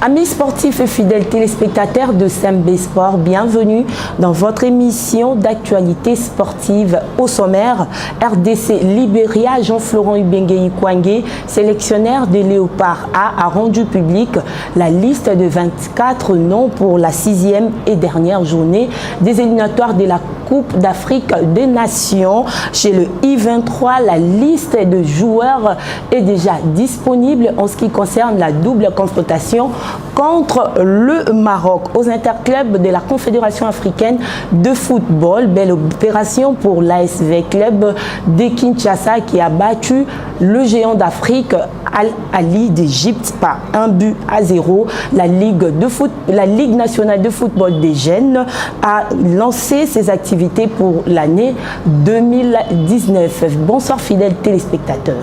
Amis sportifs et fidèles téléspectateurs de SMB Sport, bienvenue dans votre émission d'actualité sportive. Au sommaire, RDC Libéria, Jean-Florent Ibenge Kwangé, sélectionneur des Léopards A rendu public la liste de 24 noms pour la 6e et dernière journée des éliminatoires de la Coupe d'Afrique des Nations. Chez le I-23, la liste de joueurs est déjà disponible en ce qui concerne la double confrontation contre le Maroc. Aux interclubs de la Confédération africaine de football, belle opération pour l'ASV Club de Kinshasa qui a battu le géant d'Afrique Al-Ali d'Égypte par 1-0. La Ligue nationale de football des jeunes a lancé ses activités pour l'année 2019. Bonsoir fidèles téléspectateurs.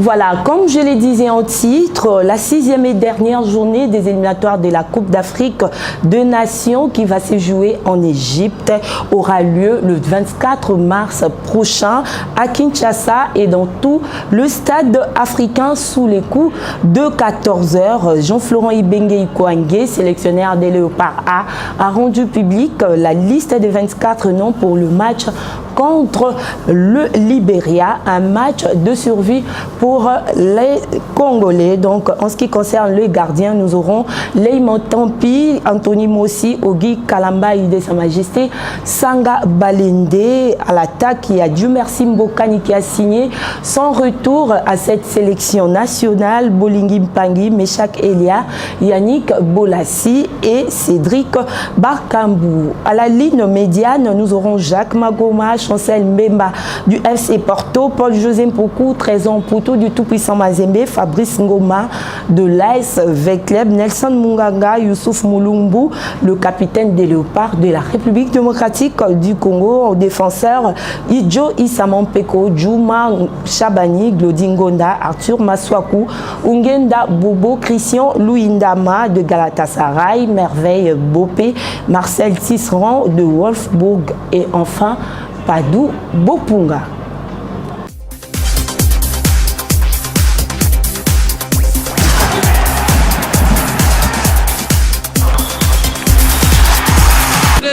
Voilà, comme je le disais en titre, la 6e et dernière journée des éliminatoires de la Coupe d'Afrique des Nations qui va se jouer en Égypte aura lieu le 24 mars prochain à Kinshasa et dans tout le stade africain sous les coups de 14 h. Jean-Florent Ibenge Kwangé, sélectionneur des Léopards A rendu public la liste des 24 noms pour le match contre le Libéria, un match de survie pour les Congolais. Donc, en ce qui concerne les gardiens, nous aurons Leymon Tampi, Anthony Mossi, Ogi Kalamba, de Sa Majesté, Sanga Balende à l'attaque. Il y a Dieu merci Mbokani qui a signé son retour à cette sélection nationale. Bolingi Mpangi, Meshak Elia, Yannick Bolassi et Cédric Barkambou. À la ligne médiane, nous aurons Jacques Magoma, Chancel Mbemba du FC Porto, Paul-José Mpoku, Trésor Poutou du tout-puissant Mazembe, Fabrice Ngoma de l'AS Club, Nelson Munganga, Youssouf Moulumbu, le capitaine des Léopards de la République démocratique du Congo, au défenseur Idjo Isamampeko, Djouma Chabani, Glodingonda, Arthur Maswaku, Ungenda Bobo, Christian Louindama de Galatasaray, Merveille Bopé, Marcel Tisserand de Wolfsburg et enfin Padou Bopunga.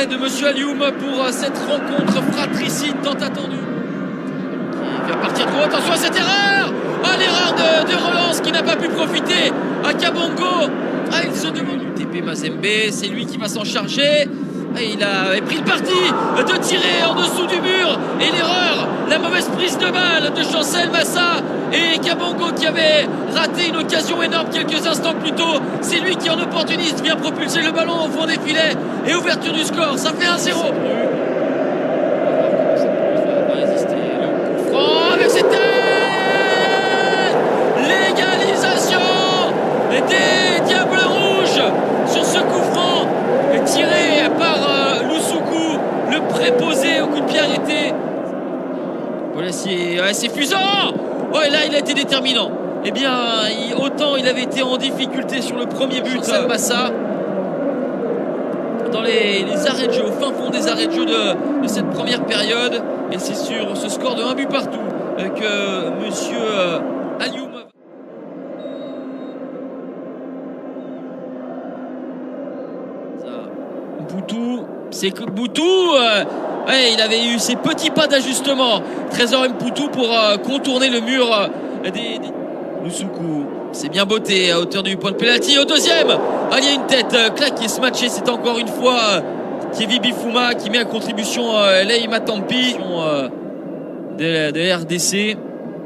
De Monsieur Alioum pour cette rencontre fratricide tant attendue. Qui vient partir trop. Attention à cette erreur. L'erreur de relance qui n'a pas pu profiter à Kabongo. Il se demande du TP Mazembe, c'est lui qui va s'en charger. Il a pris le parti de tirer en dessous du mur. Et l'erreur, la mauvaise prise de balle de Chancel Massa et Kabongo qui avait raté une occasion énorme quelques instants plus tôt. C'est lui qui en opportuniste vient propulser le ballon au fond des filets et ouverture du score. Ça fait 1-0. Avec cette tête, l'égalisation des Diables Rouges sur ce coup franc tiré par Loussoukou, le préposé au coup de pied arrêté. Voilà, c'est fusant. Ouais, là il a été déterminant. Eh bien, autant il avait été en difficulté sur le premier but, Massa, dans les arrêts de jeu, au fin fond des arrêts de jeu de cette première période. Et c'est sur ce score de 1 but partout que Monsieur Alioum. C'est que Boutou, il avait eu ses petits pas d'ajustement. Trésor Mpoutou pour contourner le mur des Loussoukou. C'est bien botté à hauteur du point de pénalty. Au deuxième, il y a une tête claquée. Ce match, c'est encore une fois Thierry Bifouma qui met à contribution Leymon Tampi de RDC. Et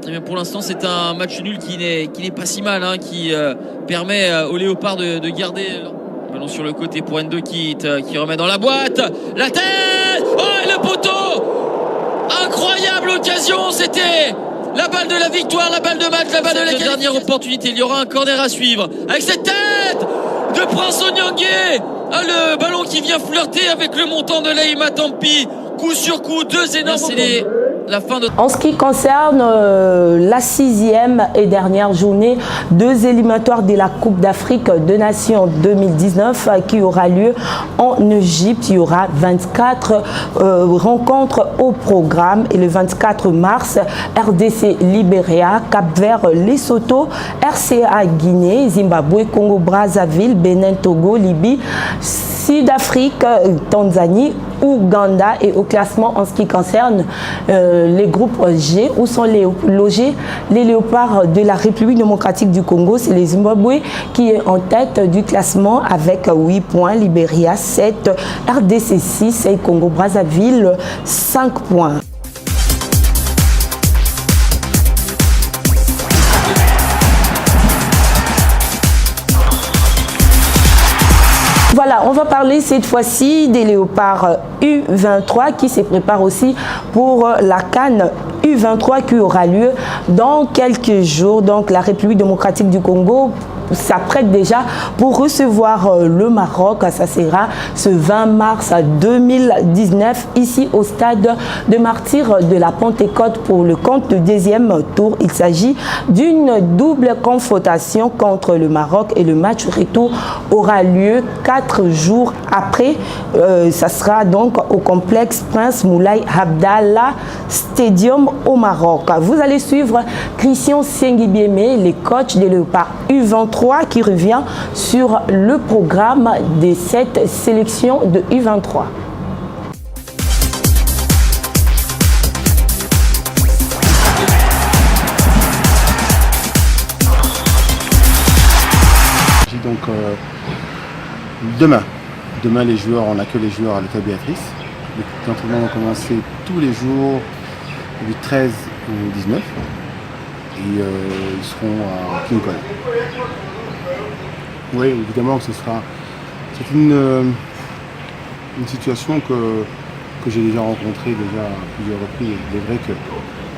bien pour l'instant, c'est un match nul qui n'est pas si mal, qui permet aux Léopards de garder. Ballon sur le côté pour Ndokit qui remet dans la boîte. La tête. Et le poteau. Incroyable occasion. C'était la balle de la victoire, la balle de match, la balle de la dernière opportunité. Il y aura un corner à suivre. Avec cette tête de Prince Onyangé. Le ballon qui vient flirter avec le montant de Leymon Tampi. Coup sur coup, deux énormes. la fin de... En ce qui concerne la 6e et dernière journée, 2 éliminatoires de la Coupe d'Afrique de Nations 2019 qui aura lieu en Égypte. Il y aura 24 rencontres au programme et le 24 mars, RDC Libéria, Cap-Vert Lesotho, RCA Guinée, Zimbabwe, Congo Brazzaville, Bénin, Togo, Libye, Sud-Afrique, Tanzanie, Ouganda. Et au classement en ce qui concerne les groupes G, où sont logés les léopards de la République démocratique du Congo, c'est les Zimbabwe qui est en tête du classement avec 8 points, Libéria 7, RDC 6 et Congo Brazzaville 5 points. Voilà, on va parler cette fois-ci des léopards U23 qui se préparent aussi pour la CAN U23 qui aura lieu dans quelques jours. Donc la République démocratique du Congo s'apprête déjà pour recevoir le Maroc. Ça sera ce 20 mars 2019 ici au stade de Martyrs de la Pentecôte pour le compte du deuxième tour. Il s'agit d'une double confrontation contre le Maroc et le match retour aura lieu 4 jours après. Ça sera donc au complexe Prince Moulay Abdallah Stadium au Maroc. Vous allez suivre Christian Sengibieme, le coach des Léopards U23 qui revient sur le programme de cette sélection de U23. Donc demain les joueurs, on accueille les joueurs à l'hôtel Béatrice. Les entraînements vont commencer tous les jours du 13 au 19 et ils seront à Kinkole. Oui, évidemment que c'est une situation que j'ai déjà rencontrée à plusieurs reprises. Il est vrai que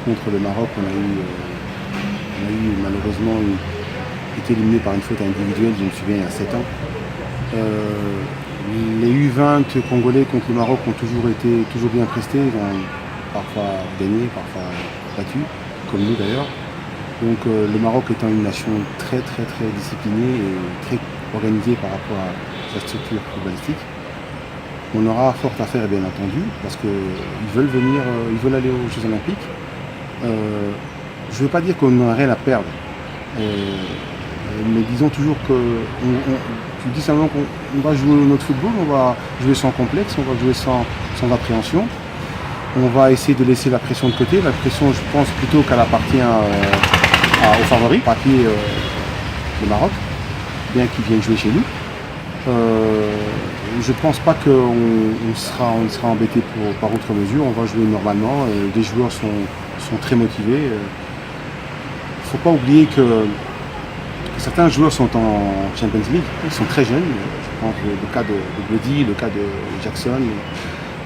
contre le Maroc, on a eu malheureusement été éliminé par une faute individuelle, je me souviens, il y a 7 ans. Les U20 congolais contre le Maroc ont toujours bien presté, ils ont parfois gagné, parfois battu, comme nous d'ailleurs. Donc le Maroc étant une nation très disciplinée et très organisée par rapport à sa structure footballistique, on aura fort à faire bien entendu, parce qu'ils veulent venir, ils veulent aller aux Jeux Olympiques. Je ne veux pas dire qu'on n'a rien à perdre. Mais disons toujours que tu dis simplement qu'on va jouer notre football, on va jouer sans complexe, on va jouer sans appréhension. On va essayer de laisser la pression de côté. La pression, je pense plutôt qu'elle appartient aux favoris, papier le Maroc, bien qu'ils viennent jouer chez nous. Je ne pense pas qu'on sera embêté par outre mesure. On va jouer normalement. Les joueurs sont très motivés. Il ne faut pas oublier que certains joueurs sont en Champions League, ils sont très jeunes. Je pense le cas de Bloody, le cas de Jackson,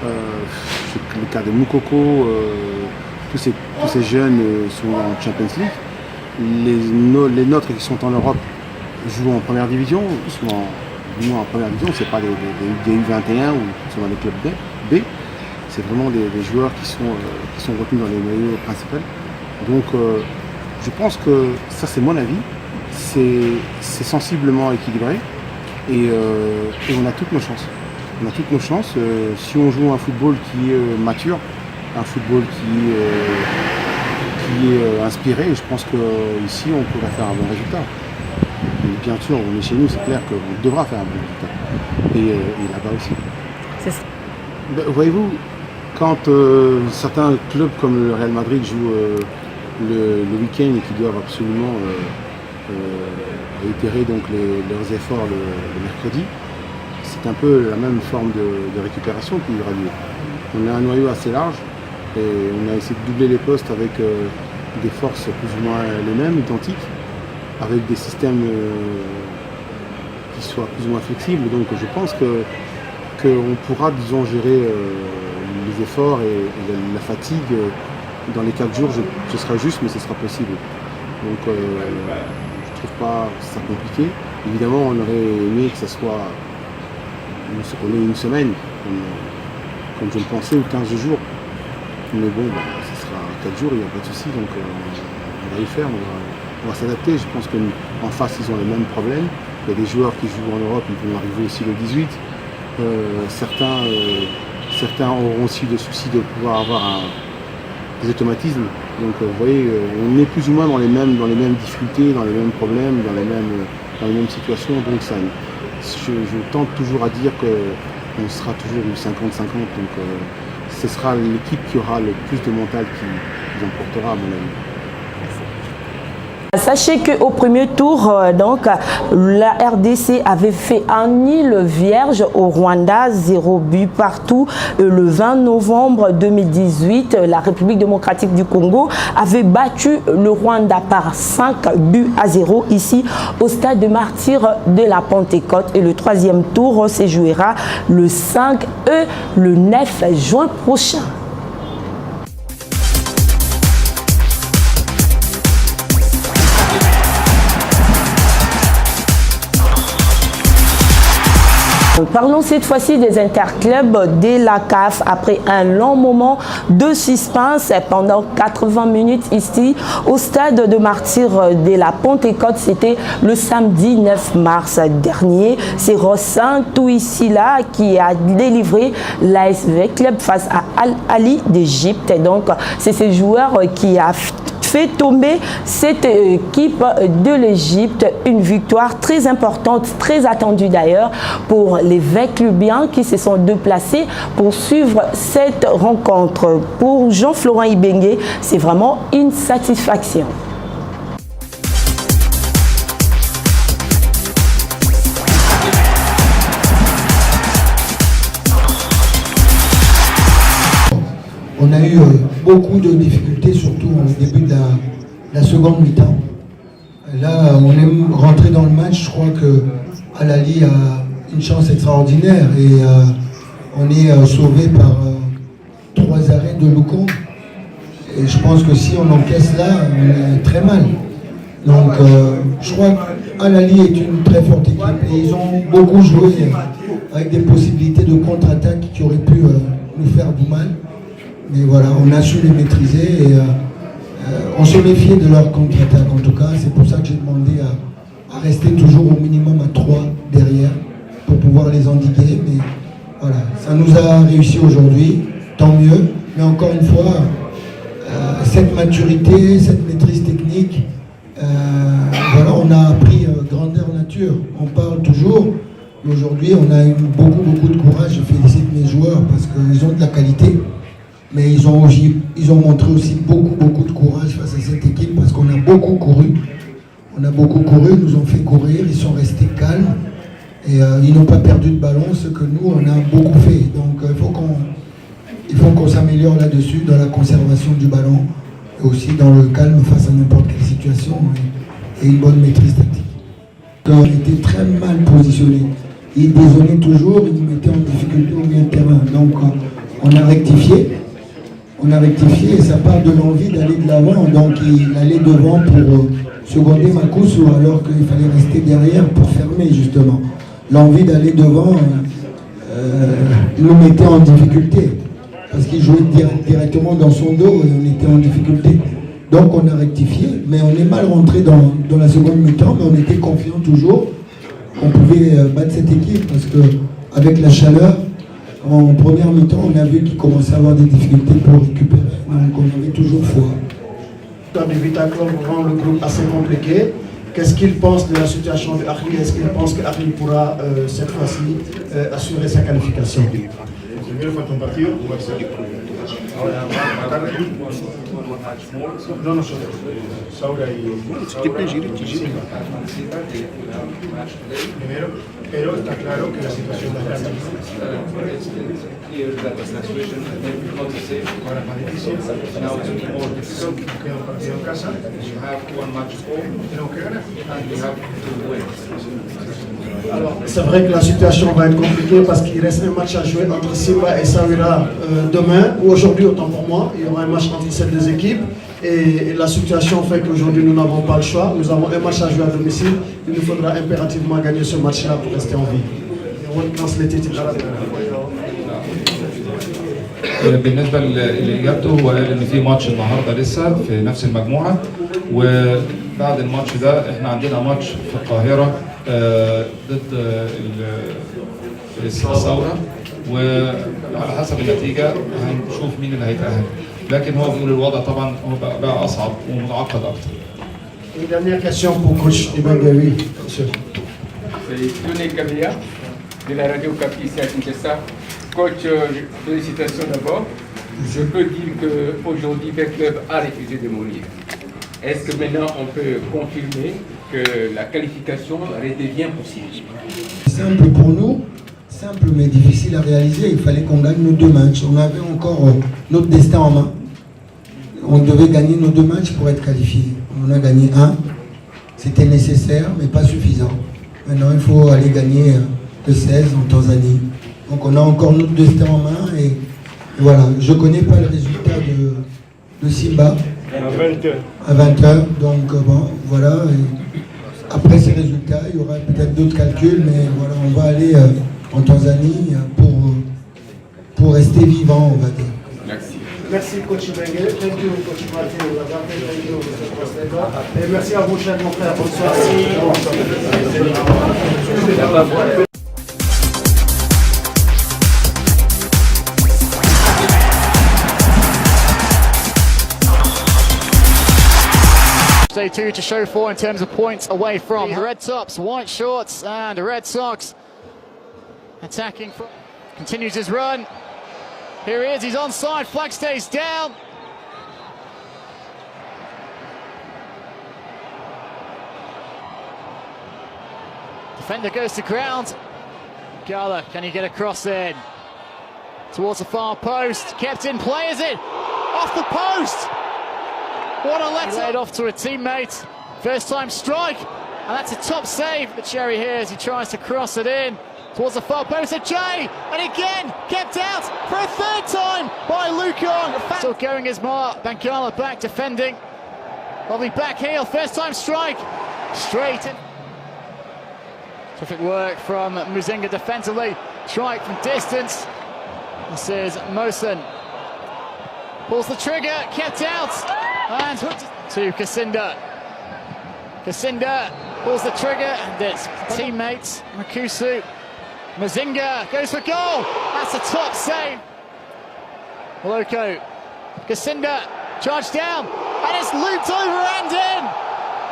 le cas de Moukoko, tous ces jeunes sont en Champions League. Les nôtres qui sont en Europe jouent en première division, souvent en première division, c'est pas des U21 ou qui sont dans les clubs B. C'est vraiment des joueurs qui sont retenus dans les noyaux principaux. Donc je pense que ça, c'est mon avis. C'est sensiblement équilibré et on a toutes nos chances. On a toutes nos chances. Si on joue un football qui est mature, un football qui est inspiré, je pense qu'ici on pourrait faire un bon résultat. Et bien sûr, on est chez nous, c'est clair qu'on devra faire un bon résultat. Et là-bas aussi. C'est ça. Voyez-vous, quand certains clubs comme le Real Madrid jouent le week-end et qui doivent absolument réitérer donc leurs efforts le mercredi, c'est un peu la même forme de récupération qui aura lieu. On a un noyau assez large et on a essayé de doubler les postes avec des forces plus ou moins les mêmes, identiques, avec des systèmes qui soient plus ou moins flexibles. Donc je pense qu'on pourra, disons, gérer les efforts et la fatigue dans les 4 jours. Ce sera juste, mais ce sera possible. Donc je ne trouve pas ça compliqué. Évidemment, on aurait aimé que ça soit qu'on ait une semaine, comme je le pensais, ou 15 jours. Mais bon, ce sera 4 jours, il n'y a pas de souci. Donc on va y faire, on va s'adapter. Je pense qu'en face, ils ont les mêmes problèmes. Il y a des joueurs qui jouent en Europe, ils vont arriver aussi le 18. Certains auront aussi le souci de pouvoir avoir des automatismes. Donc vous voyez, on est plus ou moins dans les mêmes difficultés, dans les mêmes problèmes, dans les mêmes situations. Donc ça, je tente toujours à dire qu'on sera toujours du 50-50. Donc ce sera l'équipe qui aura le plus de mental qui emportera, à mon avis. Sachez qu'au premier tour, donc, la RDC avait fait un nul vierge au Rwanda, 0 but partout. Le 20 novembre 2018, la République démocratique du Congo avait battu le Rwanda par 5 buts à 0 ici au stade de Martyrs de la Pentecôte. Et le troisième tour se jouera le 5 et le 9 juin prochain. Parlons cette fois-ci des interclubs de la CAF après un long moment de suspense pendant 80 minutes ici au stade de Martyrs de la Pentecôte. C'était le samedi 9 mars dernier. C'est Rossin Touissila qui a délivré l'ASV Club face à Al-Ali d'Égypte. Donc c'est ce joueur qui a fait tomber cette équipe de l'Égypte. Une victoire très importante, très attendue d'ailleurs pour les 20 clubiens qui se sont déplacés pour suivre cette rencontre. Pour Jean-Florent Ibengue, c'est vraiment une satisfaction. On a eu beaucoup de difficultés, surtout au début de la seconde mi-temps. Là, on est rentré dans le match. Je crois que Al-Ali a une chance extraordinaire et on est sauvé par 3 arrêts de Louko. Et je pense que si on encaisse là, on est très mal. Donc, je crois qu'Al-Ali est une très forte équipe et ils ont beaucoup joué avec des possibilités de contre-attaque qui auraient pu nous faire du mal. Mais voilà, on a su les maîtriser et on se méfiait de leur contre-attaque. En tout cas, c'est pour ça que j'ai demandé à rester toujours au minimum à 3 derrière pour pouvoir les endiguer. Mais voilà, ça nous a réussi aujourd'hui, tant mieux. Mais encore une fois, cette maturité, cette maîtrise technique, voilà, on a appris grandeur nature. On parle toujours. Aujourd'hui, on a eu beaucoup de courage. Je félicite mes joueurs parce qu'ils ont de la qualité. Mais ils ont montré aussi beaucoup de courage face à cette équipe parce qu'on a beaucoup couru. On a beaucoup couru, ils nous ont fait courir, ils sont restés calmes et ils n'ont pas perdu de ballon, ce que nous, on a beaucoup fait. Donc il faut qu'on s'améliore là-dessus, dans la conservation du ballon et aussi dans le calme face à n'importe quelle situation et une bonne maîtrise tactique. On était très mal positionnés. Ils dézonnaient toujours, ils nous mettaient en difficulté au milieu de terrain. Donc on a rectifié. On a rectifié et ça part de l'envie d'aller de l'avant. Donc il allait devant pour seconder Makusu alors qu'il fallait rester derrière pour fermer justement. L'envie d'aller devant nous mettait en difficulté parce qu'il jouait directement dans son dos et on était en difficulté. Donc on a rectifié, mais on est mal rentré dans la seconde mi-temps, mais on était confiant toujours qu'on pouvait battre cette équipe parce qu'avec la chaleur, en première mi-temps, on a vu qu'il commençait à avoir des difficultés pour récupérer. Donc on avait toujours foi. Dans des Vitaclub rend le groupe assez compliqué. Qu'est-ce qu'il pense de la situation de Ahli? Est-ce qu'il pense que Ahli pourra cette fois-ci assurer sa qualification? Non, pero está claro que la situación de la ahora es más difícil, queda un partido en casa, tenemos que ganar. Alors, c'est vrai que la situation va être compliquée parce qu'il reste un match à jouer entre Simba et Sawira demain ou aujourd'hui, autant pour moi. Il y aura un match entre ces deux équipes et la situation fait qu'aujourd'hui nous n'avons pas le choix. Nous avons un match à jouer à domicile. Il nous faudra impérativement gagner ce match-là pour rester en vie. بالنسبه لاجابته هو قال ان في ماتش النهارده لسه في نفس المجموعه، وبعد الماتش ده احنا عندنا ماتش في القاهره ضد الثوره، وعلى حسب النتيجه هنشوف مين اللي هيتاهل. لكن هو بيقول الوضع طبعا هو بقى اصعب ومتعقد اكتر. Une dernière question pour coach Ibangawi. C'est Tony Kabia de la radio Capi ici à Kinshasa. Coach, félicitations d'abord. Je peux dire qu'aujourd'hui, le club a refusé de mourir. Est-ce que maintenant on peut confirmer que la qualification redevient possible? Simple pour nous, simple mais difficile à réaliser. Il fallait qu'on gagne nos 2 matchs. On avait encore notre destin en main. On devait gagner nos 2 matchs pour être qualifiés. On a gagné 1. C'était nécessaire mais pas suffisant. Maintenant il faut aller gagner le 16 en Tanzanie. Donc on a encore notre destin en main et voilà. Je ne connais pas le résultat de Simba. À 20h. Donc bon, voilà. Et après ces résultats, il y aura peut-être d'autres calculs, mais voilà, on va aller en Tanzanie pour rester vivant, on va dire. Merci. Merci coach Bengue, thank you coach Martin, thank you Mr. President. Et merci à vous chers mon frère, bonsoir. Day 2 to show for in terms of points away from the Red Tops, white shorts, and the Red Sox attacking from, continues his run. Here he is, he's onside, flag stays down. Defender goes to ground. Gala, can he get across in? Towards the far post, kept in play, is it? Off the post! What a let laid off to a teammate. First time strike, and that's a top save that Cherry here as he tries to cross it in towards the far post of Jay, and again kept out for a 3rd time by Lukong. Still going as Mark. Bangala back defending. Lovely back heel, first time strike. Straight in. Terrific work from Muzinga defensively. Strike from distance. This is Mosen. Pulls the trigger, kept out. And hooked to Kasinda. Kasinda pulls the trigger, and it's teammates Makusu. Muzinga goes for goal. That's a top save. Loco. Kasinda charged down, and it's looped over and in.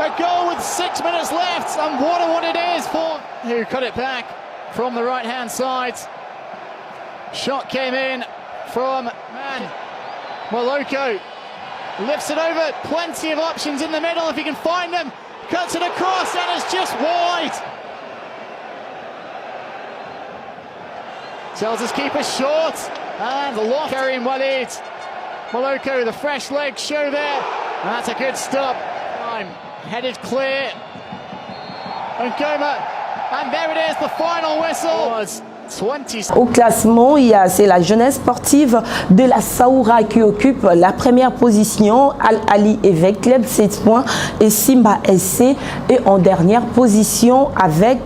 A goal with 6 minutes left, and what it is for who cut it back from the right-hand side. Shot came in from Moloko. Lifts it over, plenty of options in the middle if he can find them. Cuts it across and it's just wide. Tells his keeper short. And the loft carrying Walid. Moloko, the fresh legs show there. And that's a good stop. Time headed clear. And Goma. And there it is, the final whistle. Au classement, c'est la jeunesse sportive de la Saoura qui occupe la première position. Al-Ali Évêque Club 7 points et Simba SC est en dernière position avec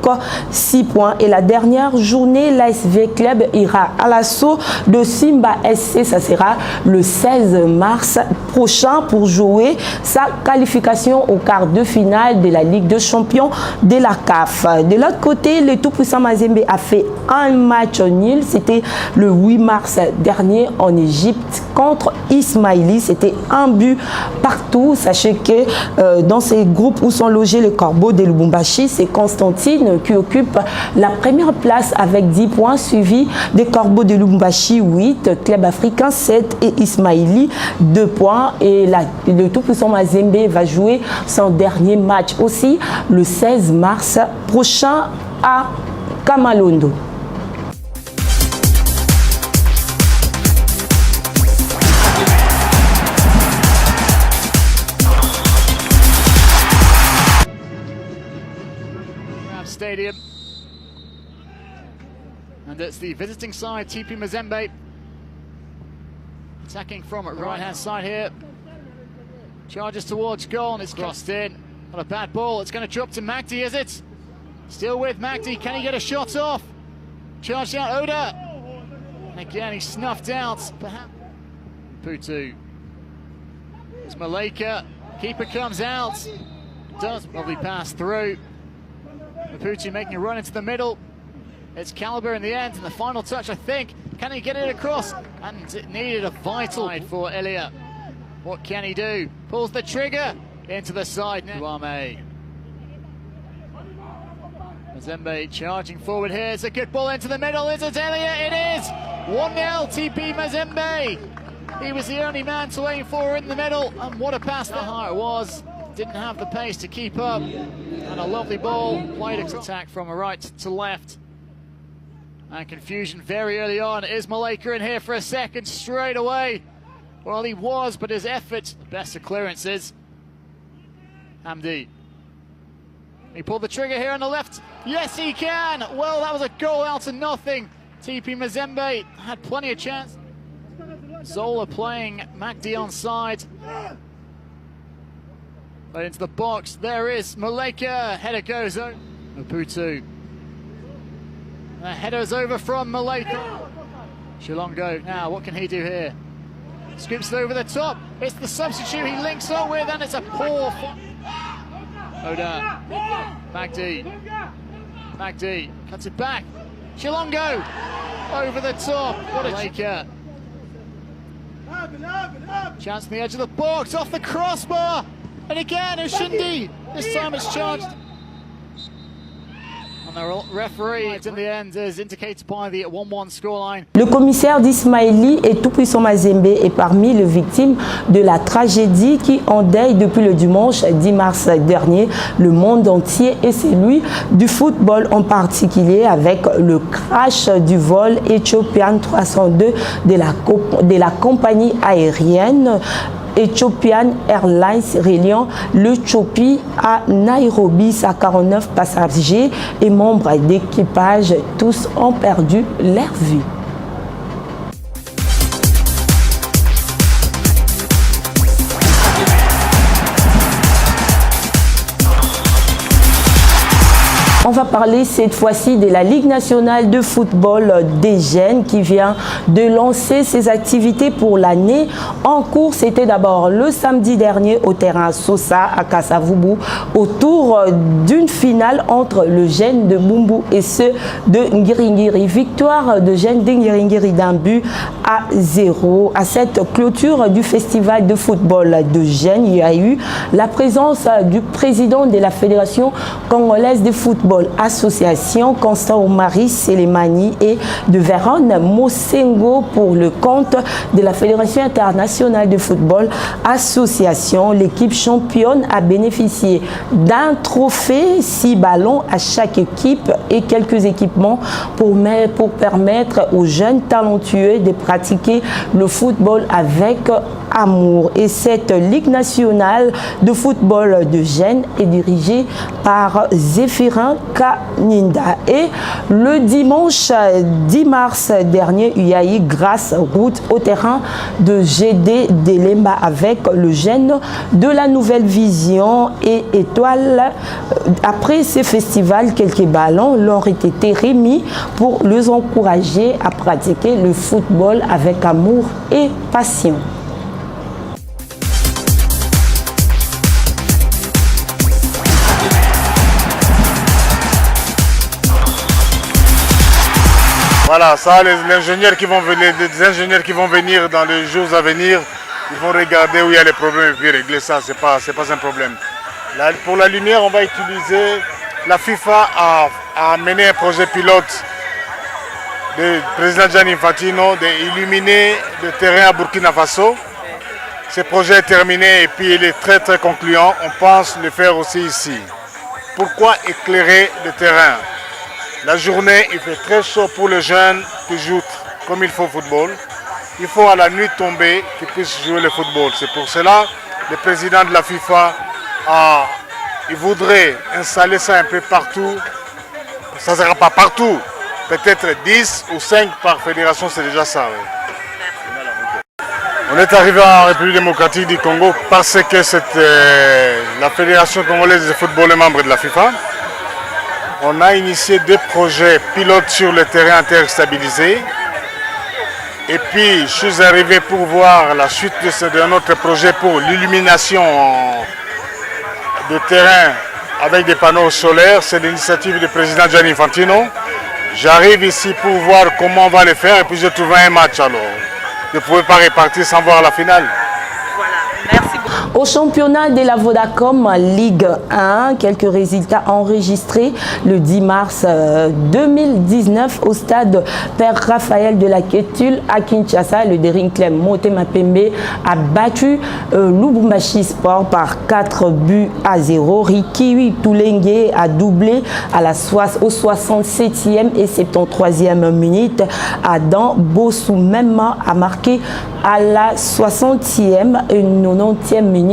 6 points. Et la dernière journée, l'ASV Club ira à l'assaut de Simba SC. Ça sera le 16 mars prochain pour jouer sa qualification au quart de finale de la Ligue des Champions de la CAF. De l'autre côté, le tout-puissant Mazembe a fait un match nul, c'était le 8 mars dernier en Égypte contre Ismaili, c'était un but partout. Sachez que dans ces groupes où sont logés les Corbeaux de Lubumbashi, c'est Constantine qui occupe la première place avec 10 points, suivi des Corbeaux de Lubumbashi 8, Club Africain 7 et Ismaili 2 points. Et le tout-puissant Mazembe va jouer son dernier match aussi le 16 mars prochain à Kamalondo. Stadium, and it's the visiting side, TP Mazembe, attacking from right hand side here. Charges towards goal and it's crossed in. Not a bad ball, it's going to drop to Magdi, is it? Still with Magdi, can he get a shot off? Charge down Oda, And again, he's snuffed out. Perhaps Putu. It's Maleka. Keeper comes out. Does probably pass through. Putu making a run into the middle. It's Caliber in the end, and the final touch, I think. Can he get it across? And it needed a vital side for Elia. What can he do? Pulls the trigger into the side now. Duame. Mazembe charging forward here. It's a good ball into the middle. Is it Elia? It is! 1-0 TP Mazembe. He was the only man to aim for in the middle, and what a pass the high it was. Didn't have the pace to keep up, and a lovely ball played attack from right to left. And confusion very early on. Is Maleka in here for a second straight away? Well, he was, but his effort, the best of clearances. Hamdi. He pulled the trigger here on the left. Yes, he can. Well, that was a goal out of nothing. TP Mazembe had plenty of chance. Zola playing Magdi on side. Right into the box. There is Maleka. Header goes over. Maputo. The header's over from Maleka. Shilongo now, what can he do here? Scoops it over the top. It's the substitute he links up with, and it's a poor. Oda. Magdi cuts it back. Shilongo over the top. What a Maleka. Chance on the edge of the box, off the crossbar. And again, Ushindi. This time it's charged. And the referee, in the end, is indicated by the 1-1 scoreline. Le commissaire d'Ismaili et tout-puissant Mazembe est parmi les victimes de la tragédie qui endeuille depuis le dimanche 10 mars dernier le monde entier et celui du football en particulier avec le crash du vol Ethiopian 302 de la compagnie aérienne Ethiopian Airlines reliant l'Éthiopie à Nairobi. Sa 49 passagers et membres d'équipage, tous ont perdu leur vie. On va parler cette fois-ci de la Ligue nationale de football des jeunes qui vient de lancer ses activités pour l'année en cours. C'était d'abord le samedi dernier au terrain Sosa à Kasavubu autour d'une finale entre le jeune de Bumbu et ceux de Ngiringiri. Victoire de jeunes de Ngiringiri d'un but à 0. À cette clôture du festival de football de jeunes, il y a eu la présence du président de la Fédération congolaise de football association, Constant Omari Selemani, et de Véron Mosengo pour le compte de la Fédération internationale de football association. L'équipe championne a bénéficié d'un trophée, 6 ballons à chaque équipe et quelques équipements pour permettre aux jeunes talentueux de pratiquer le football avec amour. Et cette Ligue nationale de football de jeunes est dirigée par Zéphirin Kaninda. Et le dimanche 10 mars dernier, il y a eu grâce route au terrain de GD Delemba avec le jeune de la Nouvelle Vision et Étoile. Après ce festival, quelques ballons leur ont été remis pour les encourager à pratiquer le football avec amour et passion. Voilà, ça, les ingénieurs qui vont venir dans les jours à venir, ils vont regarder où il y a les problèmes et puis régler ça, c'est pas un problème. Là, pour la lumière, on va utiliser, la FIFA a mené un projet pilote du président Gianni Infantino d'illuminer le terrain à Burkina Faso. Ce projet est terminé et puis il est très très concluant, on pense le faire aussi ici. Pourquoi éclairer le terrain? La journée, il fait très chaud pour les jeunes qui jouent comme il faut au football. Il faut à la nuit tomber qu'ils puissent jouer le football. C'est pour cela que le président de la FIFA il voudrait installer ça un peu partout. Ça ne sera pas partout. Peut-être 10 ou 5 par fédération, c'est déjà ça. Oui. On est arrivé en République démocratique du Congo parce que la Fédération congolaise de football est membre de la FIFA. On a initié 2 projets pilotes sur le terrain interstabilisé Et puis, je suis arrivé pour voir la suite de notre projet pour l'illumination de terrain avec des panneaux solaires. C'est l'initiative du président Gianni Infantino. J'arrive ici pour voir comment on va le faire et puis j'ai trouvé un match alors. Je ne pouvais pas repartir sans voir la finale. Au championnat de la Vodacom Ligue 1, quelques résultats enregistrés le 10 mars 2019 au stade Père Raphaël de la Kétule à Kinshasa. Le Daring Club Motema Pembe a battu Lubumbashi Sport par 4-0. Rikiwi Toulengue a doublé au 67e et 73e minute. Adam Bossou Memma a marqué à la 60e et 90e minute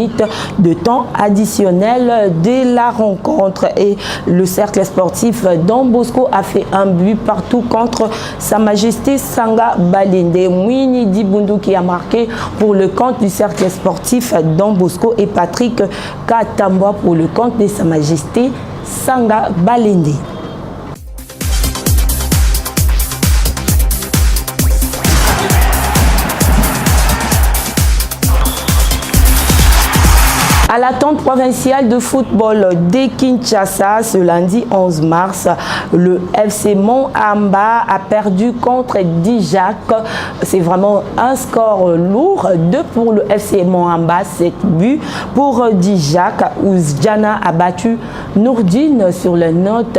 de temps additionnel de la rencontre. Et le cercle sportif Don Bosco a fait un but partout contre Sa Majesté Sanga Balende. Mwini Dibundu qui a marqué pour le compte du cercle sportif Don Bosco et Patrick Katamba pour le compte de Sa Majesté Sanga Balende. À l'attente provinciale de football de Kinshasa, ce lundi 11 mars, le FC Mont-Amba a perdu contre Dijak. C'est vraiment un score lourd. 2 pour le FC Mont-Amba, 7 buts pour Dijak. Ouzjana a battu Nourdine sur la note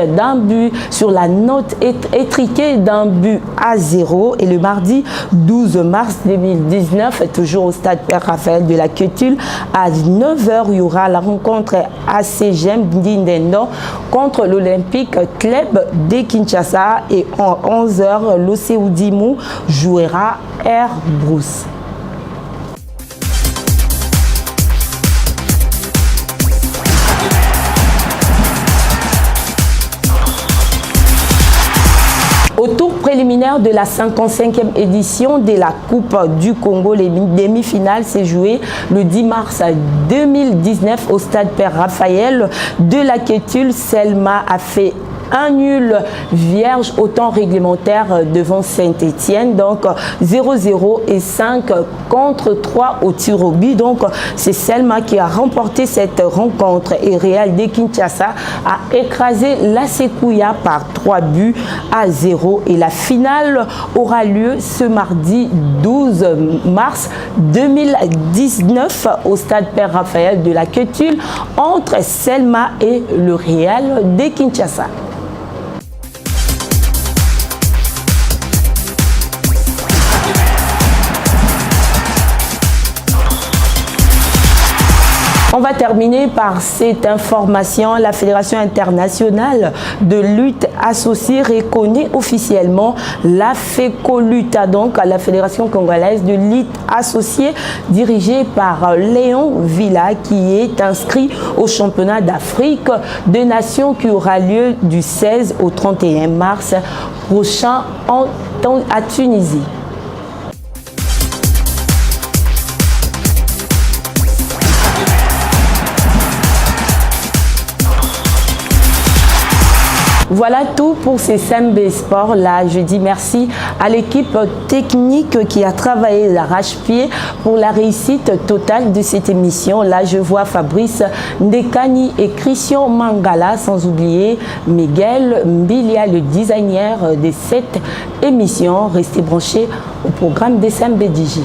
étriquée d'un but à 0. Et le mardi 12 mars 2019, toujours au stade Père Raphaël de la Kétule, à 9h, il y aura la rencontre ACGM Ndindendo contre l'Olympique Club de Kinshasa et en 11h, l'Océoudimou jouera Air Bruce. Au tour préliminaire de la 55e édition de la Coupe du Congo, les demi-finales s'est joué le 10 mars 2019 au stade Père Raphaël de la Kétule. Selma a fait un nul vierge au temps réglementaire devant Saint-Étienne, donc 0-0 et 5 contre 3 au tir au but. Donc c'est Selma qui a remporté cette rencontre et Real de Kinshasa a écrasé la Sékouya par 3-0 et la finale aura lieu ce mardi 12 mars 2019 au stade Père Raphaël de la Kétule entre Selma et le Real de Kinshasa. On va terminer par cette information. La Fédération internationale de lutte associée reconnaît officiellement la FECOLUTA, donc la Fédération congolaise de lutte associée dirigée par Léon Villa, qui est inscrit au championnat d'Afrique des Nations qui aura lieu du 16 au 31 mars prochain à Tunisie. Voilà tout pour ces Sembe Sport. Là, je dis merci à l'équipe technique qui a travaillé d'arrache-pied pour la réussite totale de cette émission. Là, je vois Fabrice Ndekani et Christian Mangala, sans oublier Miguel Mbilia, le designer de cette émission. Restez branchés au programme des Sembe DJ.